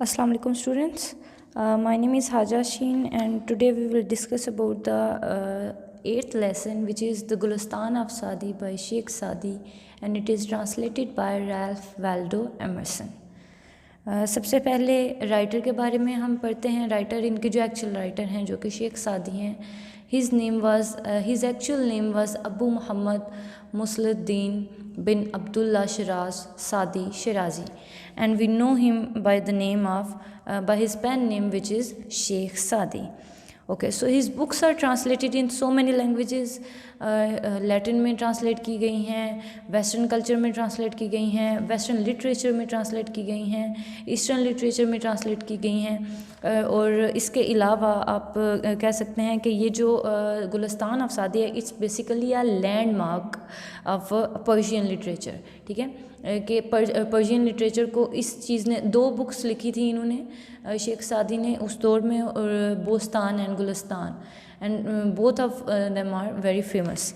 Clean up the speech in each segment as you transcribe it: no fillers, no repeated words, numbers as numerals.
Assalamu alaikum students. My name is Haja Sheen and today we will discuss about the 8th lesson, which is the Gulistan of Saadi by Sheikh Saadi, and it is translated by Ralph Waldo Emerson. सबसे पहले writer के बारे में हम पढ़ते हैं. Writer, इनके जो एक्चुअल राइटर हैं जो कि शेख सादी हैं. His actual name was Abu Muhammad Musliuddin bin Abdullah Shiraz Saadi Shirazi, and we know him by the name of by his pen name, which is Sheikh Saadi. Okay, so his books are translated in so many languages. Latin में translate की गई हैं, western culture में translate की गई हैं, western literature में translate की गई हैं, ईस्टर्न लिटरेचर में ट्रांसलेट की गई हैं. और इसके अलावा आप कह सकते हैं कि ये जो गुलिस्तान ऑफ सादी है, it's basically a landmark of Persian literature. ठीक है, कि पर्शियन लिटरेचर को इस चीज़ ने 2 बुक्स लिखी थी इन्होंने, शेख सादी ने उस दौर में, और Bostan and Gulistan, and both of them are very famous.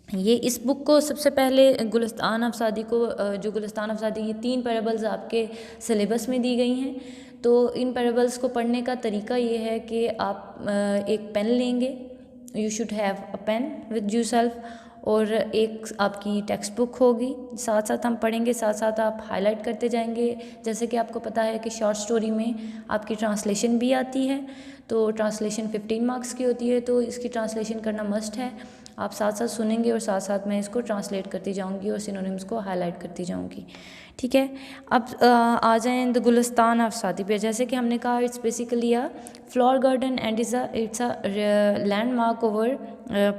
ये इस बुक को सबसे पहले गुलिस्तान ऑफ सादी को, जो गुलिस्तान ऑफ सादी, ये 3 पैराबल्स आपके सिलेबस में दी गई हैं. तो इन पैराबल्स को पढ़ने का तरीका ये है कि आप एक पेन लेंगे, you should have a pen with you self, और एक आपकी टेक्स्ट बुक होगी. साथ साथ हम पढ़ेंगे, साथ साथ आप हाईलाइट करते जाएंगे. जैसे कि आपको पता है कि शॉर्ट स्टोरी में आपकी ट्रांसलेशन भी आती है, तो ट्रांसलेशन 15 मार्क्स की होती है, तो इसकी ट्रांसलेशन करना मस्ट है. आप साथ साथ सुनेंगे और साथ साथ मैं इसको ट्रांसलेट करती जाऊंगी और सिनोनिम्स को हाईलाइट करती जाऊंगी. ठीक है, अब आ जाएँ द गुलिस्तान ऑफ सादी पे. जैसे कि हमने कहा, it's basically a flower garden and it's a landmark over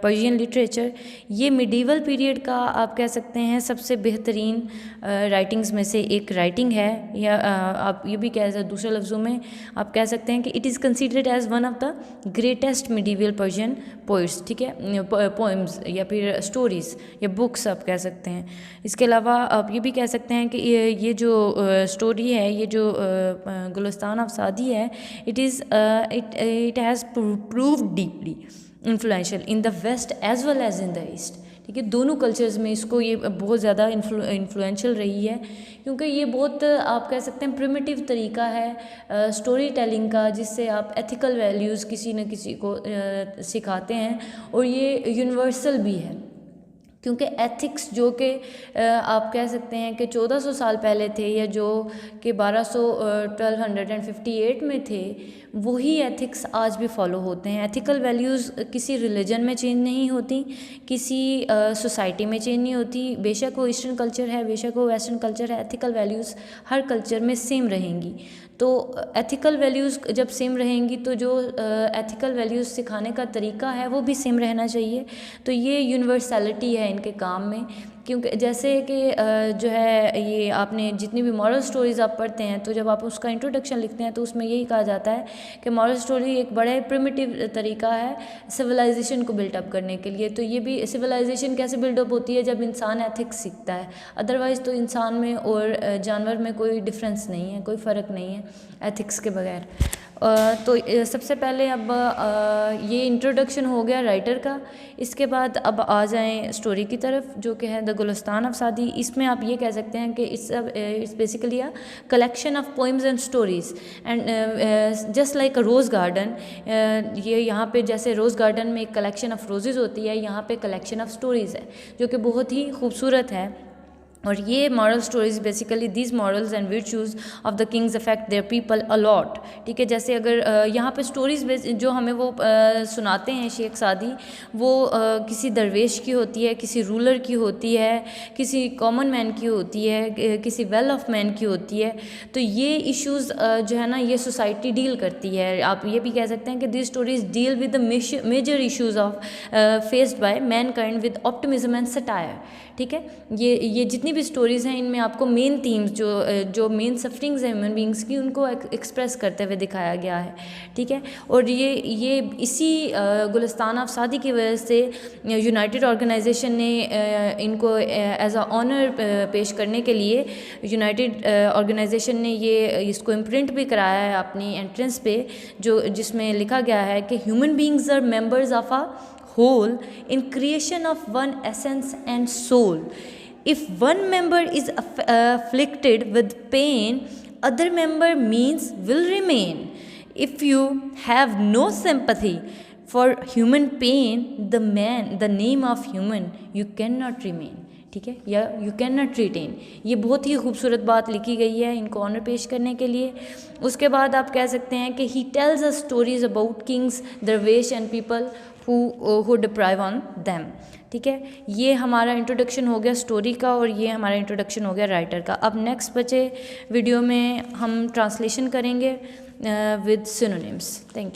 Persian literature. ये मिडीवल पीरियड का आप कह सकते हैं सबसे बेहतरीन राइटिंग्स में से एक राइटिंग है, या आप ये भी कह सकते, दूसरे लफ्ज़ों में आप कह सकते हैं कि it is considered as one of the greatest medieval Persian poets. ठीक है, पोएम्स या फिर स्टोरीज़ या बुक्स आप कह सकते हैं. इसके अलावा आप ये भी कह सकते हैं कि ये जो स्टोरी है, ये जो गुलिस्तान ऑफ सादी है, it has proved deeply influential in the west as well as in the east. ठीक है, दोनों कल्चर्स में इसको ये बहुत ज़्यादा इन्फ्लुएंशियल रही है, क्योंकि ये बहुत आप कह सकते हैं प्रिमिटिव तरीका है स्टोरी टेलिंग का, जिससे आप एथिकल वैल्यूज़ किसी न किसी को सिखाते हैं, और ये यूनिवर्सल भी है, क्योंकि एथिक्स जो कि आप कह सकते हैं कि 1400 साल पहले थे, या जो कि 1258 में थे, वही एथिक्स आज भी फॉलो होते हैं. एथिकल वैल्यूज़ किसी रिलीजन में चेंज नहीं होती, किसी सोसाइटी में चेंज नहीं होती. बेशक वो ईस्टर्न कल्चर है, बेशक वो वेस्टर्न कल्चर है, एथिकल वैल्यूज़ हर कल्चर में सेम रहेंगी. तो एथिकल वैल्यूज़ जब सेम रहेंगी, तो जो एथिकल वैल्यूज़ सिखाने का तरीका है वो भी सेम रहना चाहिए. तो ये यूनिवर्सैलिटी है इनके काम में, क्योंकि जैसे कि जो है, ये आपने जितनी भी मॉरल स्टोरीज़ आप पढ़ते हैं, तो जब आप उसका इंट्रोडक्शन लिखते हैं तो उसमें यही कहा जाता है कि मॉरल स्टोरी एक बड़े प्रिमिटिव तरीका है सिविलाइजेशन को बिल्डअप करने के लिए. तो ये भी सिविलाइजेशन कैसे बिल्डअप होती है, जब इंसान एथिक्स सीखता है. अदरवाइज़ तो इंसान में और जानवर में कोई डिफरेंस नहीं है, कोई फ़र्क नहीं है एथिक्स के बगैर. तो सबसे पहले अब ये इंट्रोडक्शन हो गया राइटर का. इसके बाद अब आ जाएं स्टोरी की तरफ, जो कि है द गुलिस्तान ऑफ सादी. इसमें आप ये कह सकते हैं कि it's basically a collection of poems and stories, and just like a rose garden. ये यहाँ पे जैसे रोज़ गार्डन में एक कलेक्शन ऑफ रोजेज़ होती है, यहाँ पे कलेक्शन ऑफ स्टोरीज़ है, जो कि बहुत ही खूबसूरत है. और ये moral stories basically these morals and virtues of the Kings affect there people a lot. ठीक है, जैसे अगर यहाँ पे स्टोरीज जो हमें वो सुनाते हैं शेख सादी, वो किसी दरवेश की होती है, किसी रूलर की होती है, किसी कॉमन मैन की होती है, किसी वेल ऑफ मैन की होती है. तो ये इश्यूज़ जो है ना, ये सोसाइटी डील करती है. आप ये भी कह सकते हैं कि this stories deal with the major issues of faced by mankind with optimism and satire. ठीक है, ये जितनी भी स्टोरीज़ हैं, इनमें आपको मेन थीम्स जो मेन सफरिंग्स हैं ह्यूमन बींग्स की, उनको एक्सप्रेस करते हुए दिखाया गया है. ठीक है, और ये इसी गुलिस्तान ऑफ सादी की वजह से यूनाइटेड ऑर्गेनाइजेशन ने इनको एज अ ऑनर पेश करने के लिए, यूनाइटेड ऑर्गेनाइजेशन ने ये इसको इम्प्रिंट भी कराया है अपनी एंट्रेंस पे, जिसमें लिखा गया है कि human beings are members of a whole in creation of one essence and soul. If one member is afflicted with pain, other member means will remain. If you have no sympathy for human pain, the name of human you cannot remain. ठीक है, या you can not retain. ये बहुत ही खूबसूरत बात लिखी गई है इनको ऑनर पेश करने के लिए. उसके बाद आप कह सकते हैं कि he tells a stories about kings, dervish and people who deprive on them. ठीक है, ये हमारा इंट्रोडक्शन हो गया स्टोरी का और ये हमारा इंट्रोडक्शन हो गया राइटर का. अब नेक्स्ट बचे वीडियो में हम ट्रांसलेशन करेंगे विद सिनोनिम्स. Thank you.